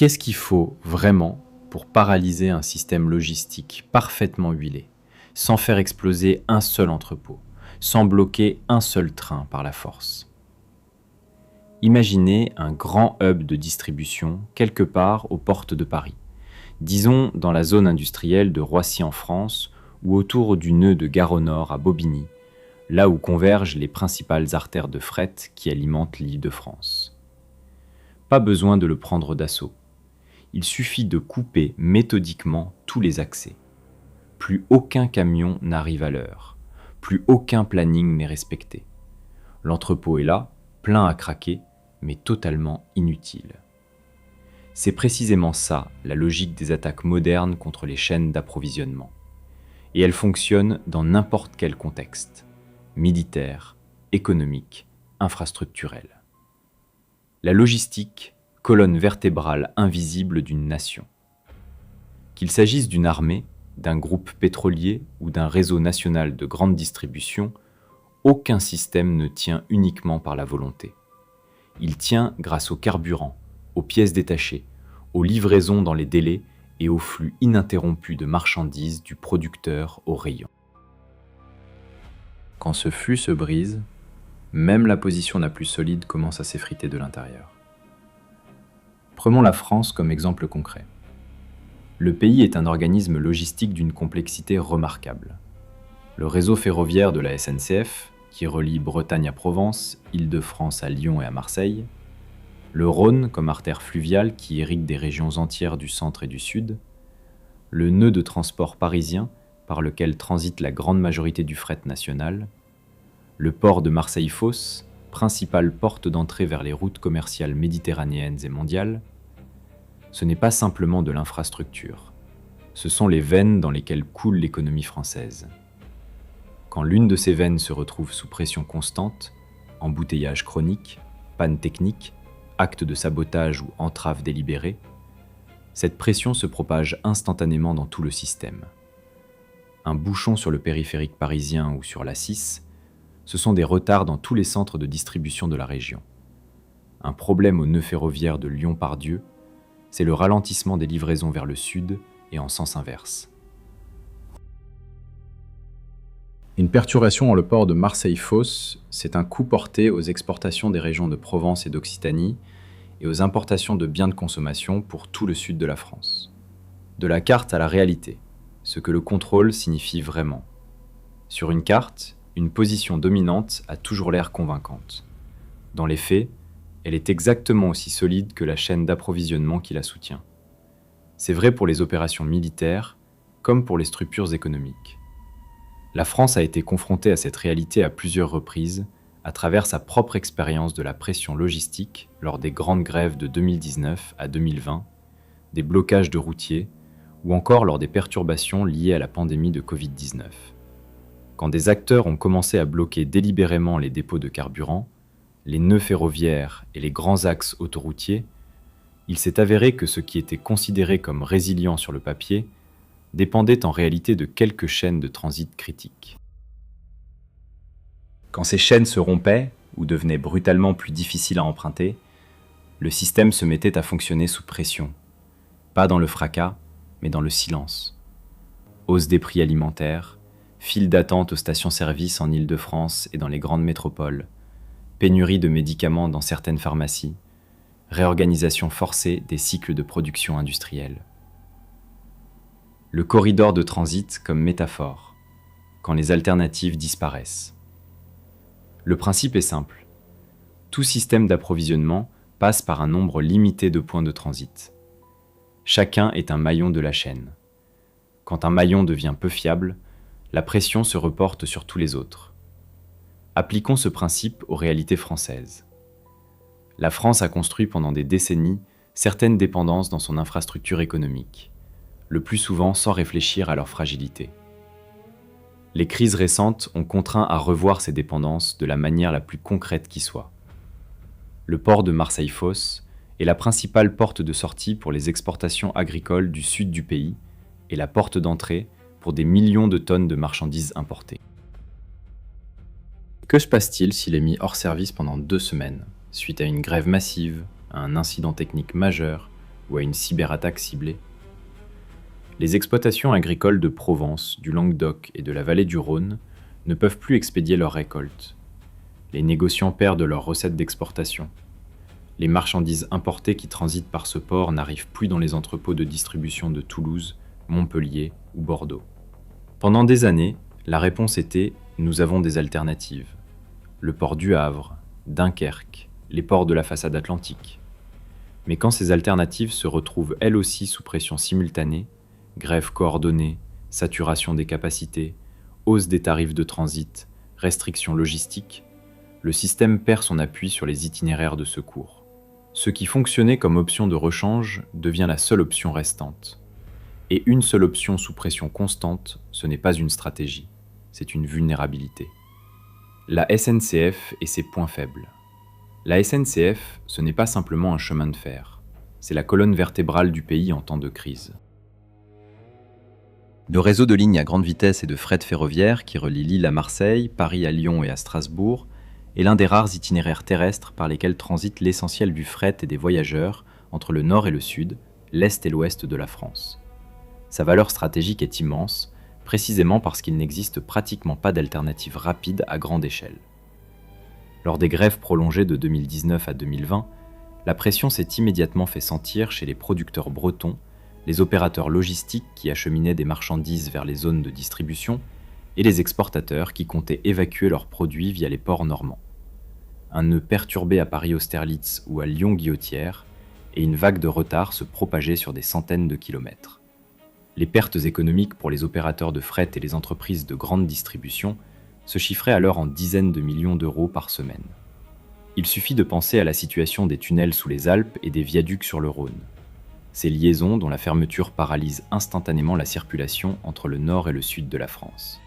Qu'est-ce qu'il faut vraiment pour paralyser un système logistique parfaitement huilé, sans faire exploser un seul entrepôt, sans bloquer un seul train par la force? Imaginez un grand hub de distribution quelque part aux portes de Paris, disons dans la zone industrielle de Roissy en France ou autour du nœud de Gare au Nord à Bobigny, là où convergent les principales artères de fret qui alimentent l'Île-de-France. Pas besoin de le prendre d'assaut. Il suffit de couper méthodiquement tous les accès. Plus aucun camion n'arrive à l'heure, plus aucun planning n'est respecté. L'entrepôt est là, plein à craquer, mais totalement inutile. C'est précisément ça, la logique des attaques modernes contre les chaînes d'approvisionnement. Et elle fonctionne dans n'importe quel contexte, militaire, économique, infrastructurel. La logistique, colonne vertébrale invisible d'une nation. Qu'il s'agisse d'une armée, d'un groupe pétrolier ou d'un réseau national de grande distribution, aucun système ne tient uniquement par la volonté. Il tient grâce au carburant, aux pièces détachées, aux livraisons dans les délais et au flux ininterrompu de marchandises du producteur au rayon. Quand ce flux se brise, même la position la plus solide commence à s'effriter de l'intérieur. Prenons la France comme exemple concret. Le pays est un organisme logistique d'une complexité remarquable. Le réseau ferroviaire de la SNCF, qui relie Bretagne à Provence, Île-de-France à Lyon et à Marseille, le Rhône comme artère fluviale qui irrigue des régions entières du centre et du sud, le nœud de transport parisien par lequel transite la grande majorité du fret national, le port de Marseille-Fos, principale porte d'entrée vers les routes commerciales méditerranéennes et mondiales, ce n'est pas simplement de l'infrastructure, ce sont les veines dans lesquelles coule l'économie française. Quand l'une de ces veines se retrouve sous pression constante, embouteillage chronique, panne technique, acte de sabotage ou entrave délibérée, cette pression se propage instantanément dans tout le système. Un bouchon sur le périphérique parisien ou sur l'A6, ce sont des retards dans tous les centres de distribution de la région. Un problème au nœud ferroviaire de Lyon-Part-Dieu, c'est le ralentissement des livraisons vers le sud et en sens inverse. Une perturbation dans le port de Marseille-Fos, c'est un coup porté aux exportations des régions de Provence et d'Occitanie et aux importations de biens de consommation pour tout le sud de la France. De la carte à la réalité, ce que le contrôle signifie vraiment. Sur une carte, une position dominante a toujours l'air convaincante. Dans les faits, elle est exactement aussi solide que la chaîne d'approvisionnement qui la soutient. C'est vrai pour les opérations militaires comme pour les structures économiques. La France a été confrontée à cette réalité à plusieurs reprises à travers sa propre expérience de la pression logistique lors des grandes grèves de 2019 à 2020, des blocages de routiers ou encore lors des perturbations liées à la pandémie de Covid-19. Quand des acteurs ont commencé à bloquer délibérément les dépôts de carburant, les nœuds ferroviaires et les grands axes autoroutiers, il s'est avéré que ce qui était considéré comme résilient sur le papier dépendait en réalité de quelques chaînes de transit critiques. Quand ces chaînes se rompaient ou devenaient brutalement plus difficiles à emprunter, le système se mettait à fonctionner sous pression, pas dans le fracas, mais dans le silence. Hausse des prix alimentaires, file d'attente aux stations-service en Île-de-France et dans les grandes métropoles, pénurie de médicaments dans certaines pharmacies, réorganisation forcée des cycles de production industrielle. Le corridor de transit comme métaphore, quand les alternatives disparaissent. Le principe est simple. Tout système d'approvisionnement passe par un nombre limité de points de transit. Chacun est un maillon de la chaîne. Quand un maillon devient peu fiable, la pression se reporte sur tous les autres. Appliquons ce principe aux réalités françaises. La France a construit pendant des décennies certaines dépendances dans son infrastructure économique, le plus souvent sans réfléchir à leur fragilité. Les crises récentes ont contraint à revoir ces dépendances de la manière la plus concrète qui soit. Le port de Marseille-Fos est la principale porte de sortie pour les exportations agricoles du sud du pays et la porte d'entrée pour des millions de tonnes de marchandises importées. Que se passe-t-il s'il est mis hors service pendant 2 semaines, suite à une grève massive, à un incident technique majeur ou à une cyberattaque ciblée. Les exploitations agricoles de Provence, du Languedoc et de la vallée du Rhône ne peuvent plus expédier leurs récoltes. Les négociants perdent leurs recettes d'exportation. Les marchandises importées qui transitent par ce port n'arrivent plus dans les entrepôts de distribution de Toulouse, Montpellier ou Bordeaux. Pendant des années, la réponse était « nous avons des alternatives ». Le port du Havre, Dunkerque, les ports de la façade atlantique. Mais quand ces alternatives se retrouvent elles aussi sous pression simultanée, grève coordonnée, saturation des capacités, hausse des tarifs de transit, restrictions logistiques, le système perd son appui sur les itinéraires de secours. Ce qui fonctionnait comme option de rechange devient la seule option restante. Et une seule option sous pression constante, ce n'est pas une stratégie, c'est une vulnérabilité. La SNCF et ses points faibles. La SNCF, ce n'est pas simplement un chemin de fer, c'est la colonne vertébrale du pays en temps de crise. Le réseau de lignes à grande vitesse et de fret ferroviaire qui relie Lille à Marseille, Paris à Lyon et à Strasbourg est l'un des rares itinéraires terrestres par lesquels transite l'essentiel du fret et des voyageurs entre le nord et le sud, l'est et l'ouest de la France. Sa valeur stratégique est immense, précisément parce qu'il n'existe pratiquement pas d'alternative rapide à grande échelle. Lors des grèves prolongées de 2019 à 2020, la pression s'est immédiatement fait sentir chez les producteurs bretons, les opérateurs logistiques qui acheminaient des marchandises vers les zones de distribution et les exportateurs qui comptaient évacuer leurs produits via les ports normands. Un nœud perturbé à Paris-Austerlitz ou à Lyon-Guillotière, et une vague de retard se propageait sur des centaines de kilomètres. Les pertes économiques pour les opérateurs de fret et les entreprises de grande distribution se chiffraient alors en dizaines de millions d'euros par semaine. Il suffit de penser à la situation des tunnels sous les Alpes et des viaducs sur le Rhône. Ces liaisons dont la fermeture paralyse instantanément la circulation entre le nord et le sud de la France.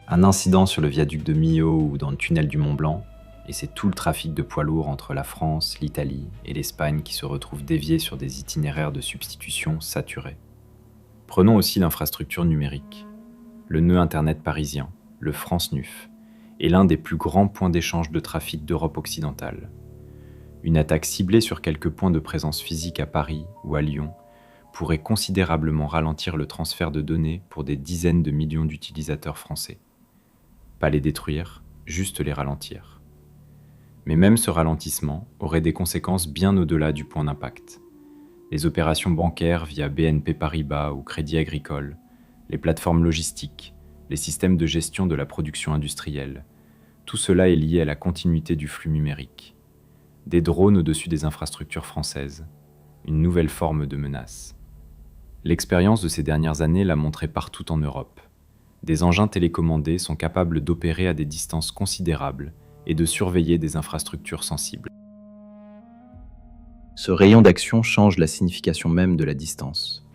Un incident sur le viaduc de Millau ou dans le tunnel du Mont-Blanc, et c'est tout le trafic de poids lourds entre la France, l'Italie et l'Espagne qui se retrouve dévié sur des itinéraires de substitution saturés. Prenons aussi l'infrastructure numérique. Le nœud Internet parisien, le FranceNuf, est l'un des plus grands points d'échange de trafic d'Europe occidentale. Une attaque ciblée sur quelques points de présence physique à Paris ou à Lyon pourrait considérablement ralentir le transfert de données pour des dizaines de millions d'utilisateurs français. Pas les détruire, juste les ralentir. Mais même ce ralentissement aurait des conséquences bien au-delà du point d'impact. Les opérations bancaires via BNP Paribas ou Crédit Agricole, les plateformes logistiques, les systèmes de gestion de la production industrielle, tout cela est lié à la continuité du flux numérique. Des drones au-dessus des infrastructures françaises, une nouvelle forme de menace. L'expérience de ces dernières années l'a montré partout en Europe. Des engins télécommandés sont capables d'opérer à des distances considérables et de surveiller des infrastructures sensibles. Ce rayon d'action change la signification même de la distance.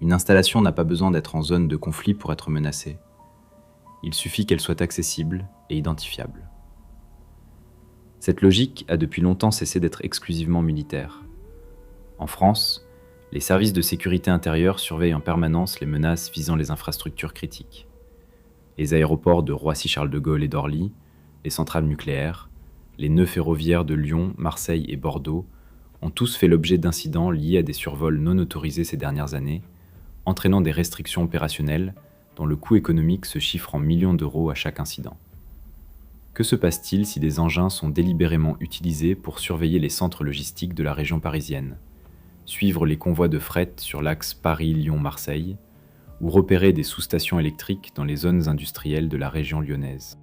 Une installation n'a pas besoin d'être en zone de conflit pour être menacée. Il suffit qu'elle soit accessible et identifiable. Cette logique a depuis longtemps cessé d'être exclusivement militaire. En France, les services de sécurité intérieure surveillent en permanence les menaces visant les infrastructures critiques. Les aéroports de Roissy-Charles de Gaulle et d'Orly, les centrales nucléaires, les nœuds ferroviaires de Lyon, Marseille et Bordeaux ont tous fait l'objet d'incidents liés à des survols non autorisés ces dernières années, entraînant des restrictions opérationnelles dont le coût économique se chiffre en millions d'euros à chaque incident. Que se passe-t-il si des engins sont délibérément utilisés pour surveiller les centres logistiques de la région parisienne, suivre les convois de fret sur l'axe Paris-Lyon-Marseille, ou repérer des sous-stations électriques dans les zones industrielles de la région lyonnaise?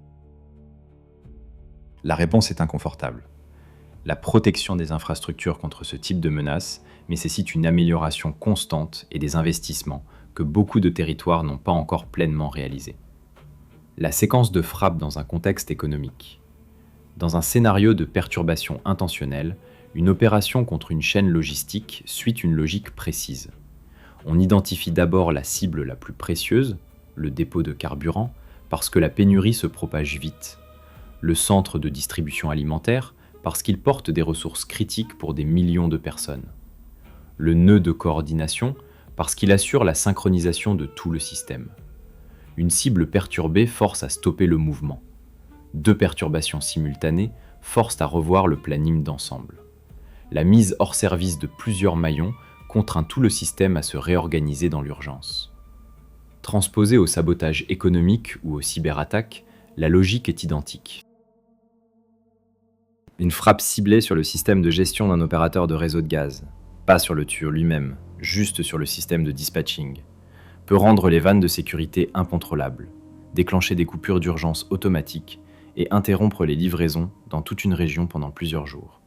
La réponse est inconfortable. La protection des infrastructures contre ce type de menaces nécessite une amélioration constante et des investissements que beaucoup de territoires n'ont pas encore pleinement réalisés. La séquence de frappe dans un contexte économique. Dans un scénario de perturbation intentionnelle, une opération contre une chaîne logistique suit une logique précise. On identifie d'abord la cible la plus précieuse, le dépôt de carburant, parce que la pénurie se propage vite. Le centre de distribution alimentaire, parce qu'il porte des ressources critiques pour des millions de personnes. Le nœud de coordination, parce qu'il assure la synchronisation de tout le système. Une cible perturbée force à stopper le mouvement. Deux perturbations simultanées forcent à revoir le planning d'ensemble. la mise hors service de plusieurs maillons contraint tout le système à se réorganiser dans l'urgence. Transposée au sabotage économique ou aux cyberattaques, la logique est identique. Une frappe ciblée sur le système de gestion d'un opérateur de réseau de gaz, pas sur le tuyau lui-même, juste sur le système de dispatching, peut rendre les vannes de sécurité incontrôlables, déclencher des coupures d'urgence automatiques et interrompre les livraisons dans toute une région pendant plusieurs jours.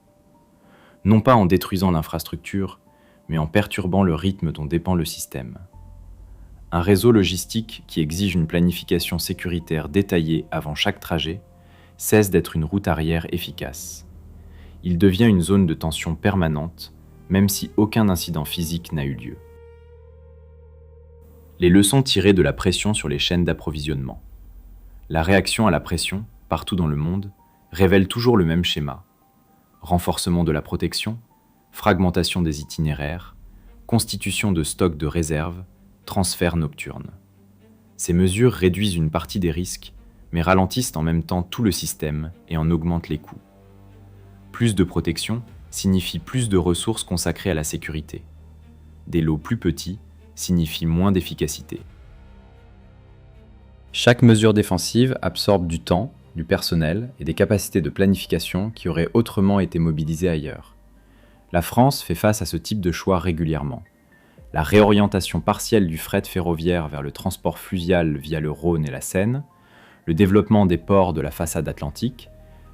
Non pas en détruisant l'infrastructure, mais en perturbant le rythme dont dépend le système. Un réseau logistique qui exige une planification sécuritaire détaillée avant chaque trajet cesse d'être une route arrière efficace. Il devient une zone de tension permanente, même si aucun incident physique n'a eu lieu. Les leçons tirées de la pression sur les chaînes d'approvisionnement. La réaction à la pression, partout dans le monde, révèle toujours le même schéma. Renforcement de la protection, fragmentation des itinéraires, constitution de stocks de réserve, transfert nocturne. Ces mesures réduisent une partie des risques, mais ralentissent en même temps tout le système et en augmentent les coûts. Plus de protection signifie plus de ressources consacrées à la sécurité. Des lots plus petits signifient moins d'efficacité. Chaque mesure défensive absorbe du temps, du personnel et des capacités de planification qui auraient autrement été mobilisées ailleurs. La France fait face à ce type de choix régulièrement. La réorientation partielle du fret ferroviaire vers le transport fluvial via le Rhône et la Seine, le développement des ports de la façade atlantique,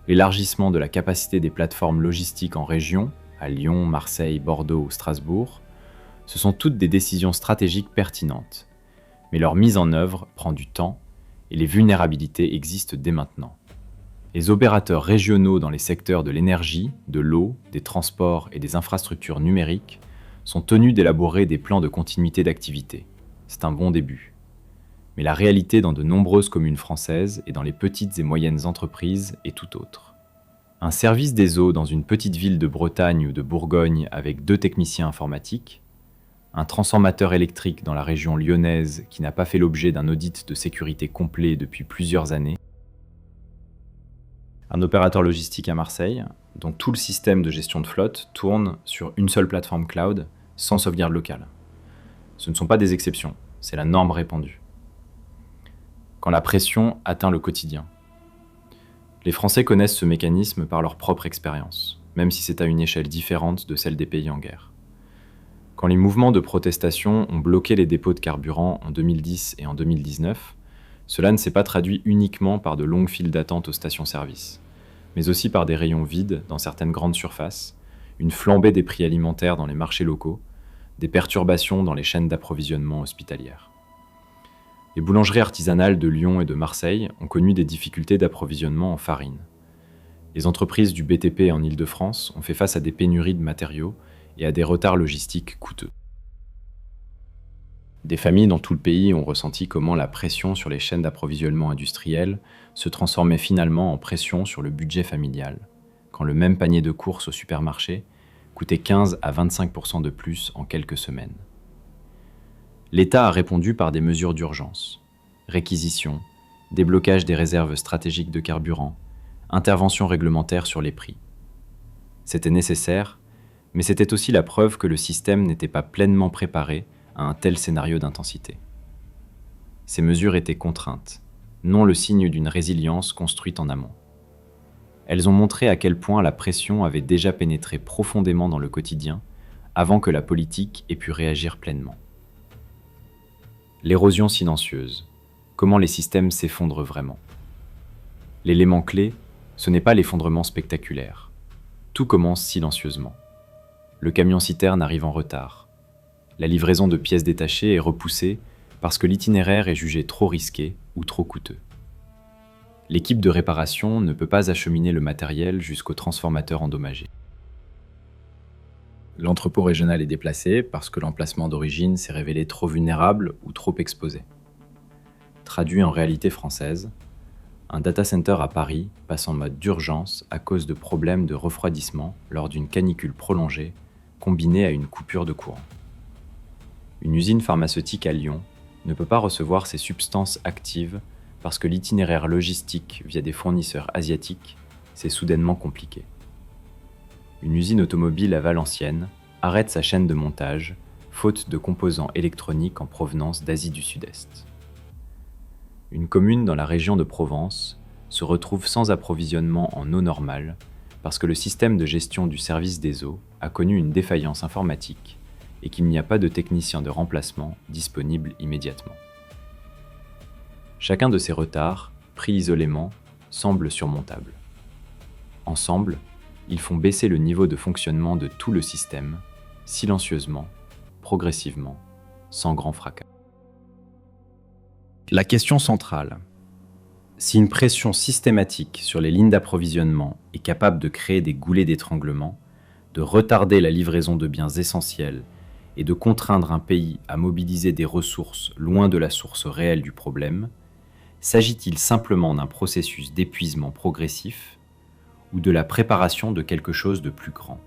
l'élargissement de la capacité des plateformes logistiques en région, à Lyon, Marseille, Bordeaux ou Strasbourg, ce sont toutes des décisions stratégiques pertinentes. Mais leur mise en œuvre prend du temps et les vulnérabilités existent dès maintenant. Les opérateurs régionaux dans les secteurs de l'énergie, de l'eau, des transports et des infrastructures numériques sont tenus d'élaborer des plans de continuité d'activité. C'est un bon début. Mais la réalité dans de nombreuses communes françaises et dans les petites et moyennes entreprises est tout autre. Un service des eaux dans une petite ville de Bretagne ou de Bourgogne avec 2 techniciens informatiques, un transformateur électrique dans la région lyonnaise qui n'a pas fait l'objet d'un audit de sécurité complet depuis plusieurs années, un opérateur logistique à Marseille, dont tout le système de gestion de flotte tourne sur une seule plateforme cloud, sans sauvegarde locale. Ce ne sont pas des exceptions, c'est la norme répandue. Quand la pression atteint le quotidien. Les Français connaissent ce mécanisme par leur propre expérience, même si c'est à une échelle différente de celle des pays en guerre. Quand les mouvements de protestation ont bloqué les dépôts de carburant en 2010 et en 2019, cela ne s'est pas traduit uniquement par de longues files d'attente aux stations-service, mais aussi par des rayons vides dans certaines grandes surfaces, une flambée des prix alimentaires dans les marchés locaux, des perturbations dans les chaînes d'approvisionnement hospitalières. Les boulangeries artisanales de Lyon et de Marseille ont connu des difficultés d'approvisionnement en farine. Les entreprises du BTP en Île-de-France ont fait face à des pénuries de matériaux et à des retards logistiques coûteux. Des familles dans tout le pays ont ressenti comment la pression sur les chaînes d'approvisionnement industrielles se transformait finalement en pression sur le budget familial, quand le même panier de courses au supermarché coûtait 15 à 25% de plus en quelques semaines. L'État a répondu par des mesures d'urgence, réquisition, déblocage des réserves stratégiques de carburant, intervention réglementaire sur les prix. C'était nécessaire, mais c'était aussi la preuve que le système n'était pas pleinement préparé à un tel scénario d'intensité. Ces mesures étaient contraintes, non le signe d'une résilience construite en amont. Elles ont montré à quel point la pression avait déjà pénétré profondément dans le quotidien avant que la politique ait pu réagir pleinement. L'érosion silencieuse. Comment les systèmes s'effondrent vraiment. L'élément clé, ce n'est pas l'effondrement spectaculaire. Tout commence silencieusement. Le camion-citerne arrive en retard. La livraison de pièces détachées est repoussée parce que l'itinéraire est jugé trop risqué ou trop coûteux. L'équipe de réparation ne peut pas acheminer le matériel jusqu'au transformateur endommagé. L'entrepôt régional est déplacé parce que l'emplacement d'origine s'est révélé trop vulnérable ou trop exposé. Traduit en réalité française, un data center à Paris passe en mode d'urgence à cause de problèmes de refroidissement lors d'une canicule prolongée combinée à une coupure de courant. Une usine pharmaceutique à Lyon ne peut pas recevoir ces substances actives parce que l'itinéraire logistique via des fournisseurs asiatiques s'est soudainement compliqué. une usine automobile à Valenciennes arrête sa chaîne de montage, faute de composants électroniques en provenance d'Asie du Sud-Est. Une commune dans la région de Provence se retrouve sans approvisionnement en eau normale parce que le système de gestion du service des eaux a connu une défaillance informatique et qu'il n'y a pas de technicien de remplacement disponible immédiatement. Chacun de ces retards, pris isolément, semble surmontable. Ensemble, ils font baisser le niveau de fonctionnement de tout le système, silencieusement, progressivement, sans grand fracas. La question centrale. Si une pression systématique sur les lignes d'approvisionnement est capable de créer des goulets d'étranglement, de retarder la livraison de biens essentiels et de contraindre un pays à mobiliser des ressources loin de la source réelle du problème, s'agit-il simplement d'un processus d'épuisement progressif ou de la préparation de quelque chose de plus grand ?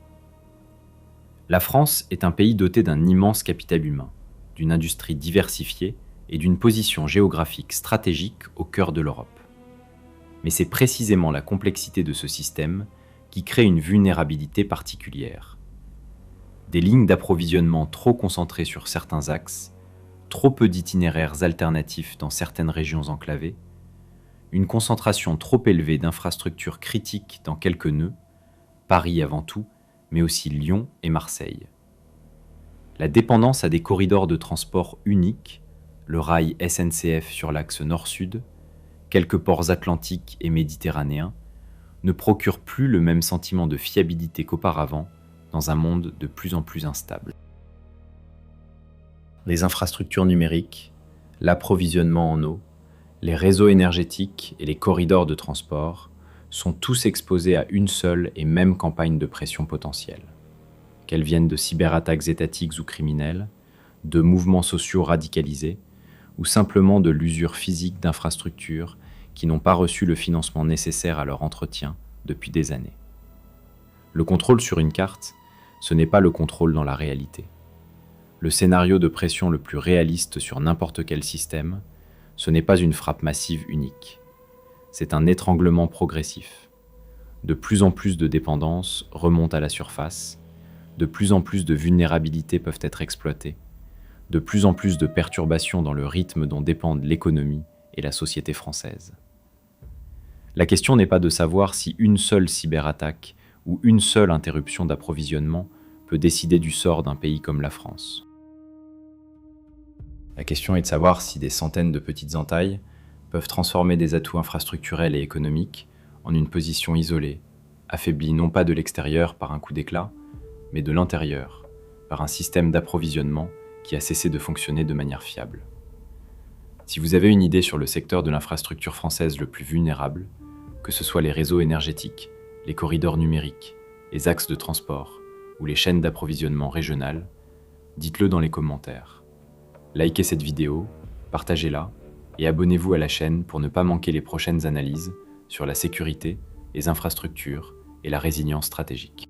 La France est un pays doté d'un immense capital humain, d'une industrie diversifiée et d'une position géographique stratégique au cœur de l'Europe. Mais c'est précisément la complexité de ce système qui crée une vulnérabilité particulière. Des lignes d'approvisionnement trop concentrées sur certains axes, trop peu d'itinéraires alternatifs dans certaines régions enclavées, une concentration trop élevée d'infrastructures critiques dans quelques nœuds, Paris avant tout, mais aussi Lyon et Marseille. La dépendance à des corridors de transport uniques, le rail SNCF sur l'axe nord-sud, quelques ports atlantiques et méditerranéens, ne procure plus le même sentiment de fiabilité qu'auparavant dans un monde de plus en plus instable. Les infrastructures numériques, l'approvisionnement en eau, les réseaux énergétiques et les corridors de transport sont tous exposés à une seule et même campagne de pression potentielle. Qu'elles viennent de cyberattaques étatiques ou criminelles, de mouvements sociaux radicalisés, ou simplement de l'usure physique d'infrastructures qui n'ont pas reçu le financement nécessaire à leur entretien depuis des années. Le contrôle sur une carte, ce n'est pas le contrôle dans la réalité. Le scénario de pression le plus réaliste sur n'importe quel système, ce n'est pas une frappe massive unique. C'est un étranglement progressif. De plus en plus de dépendances remontent à la surface, de plus en plus de vulnérabilités peuvent être exploitées, de plus en plus de perturbations dans le rythme dont dépendent l'économie et la société française. La question n'est pas de savoir si une seule cyberattaque ou une seule interruption d'approvisionnement peut décider du sort d'un pays comme la France. La question est de savoir si des centaines de petites entailles peuvent transformer des atouts infrastructurels et économiques en une position isolée, affaiblie non pas de l'extérieur par un coup d'éclat, mais de l'intérieur, par un système d'approvisionnement qui a cessé de fonctionner de manière fiable. Si vous avez une idée sur le secteur de l'infrastructure française le plus vulnérable, que ce soit les réseaux énergétiques, les corridors numériques, les axes de transport ou les chaînes d'approvisionnement régionales, dites-le dans les commentaires. Likez cette vidéo, partagez-la et abonnez-vous à la chaîne pour ne pas manquer les prochaines analyses sur la sécurité, les infrastructures et la résilience stratégique.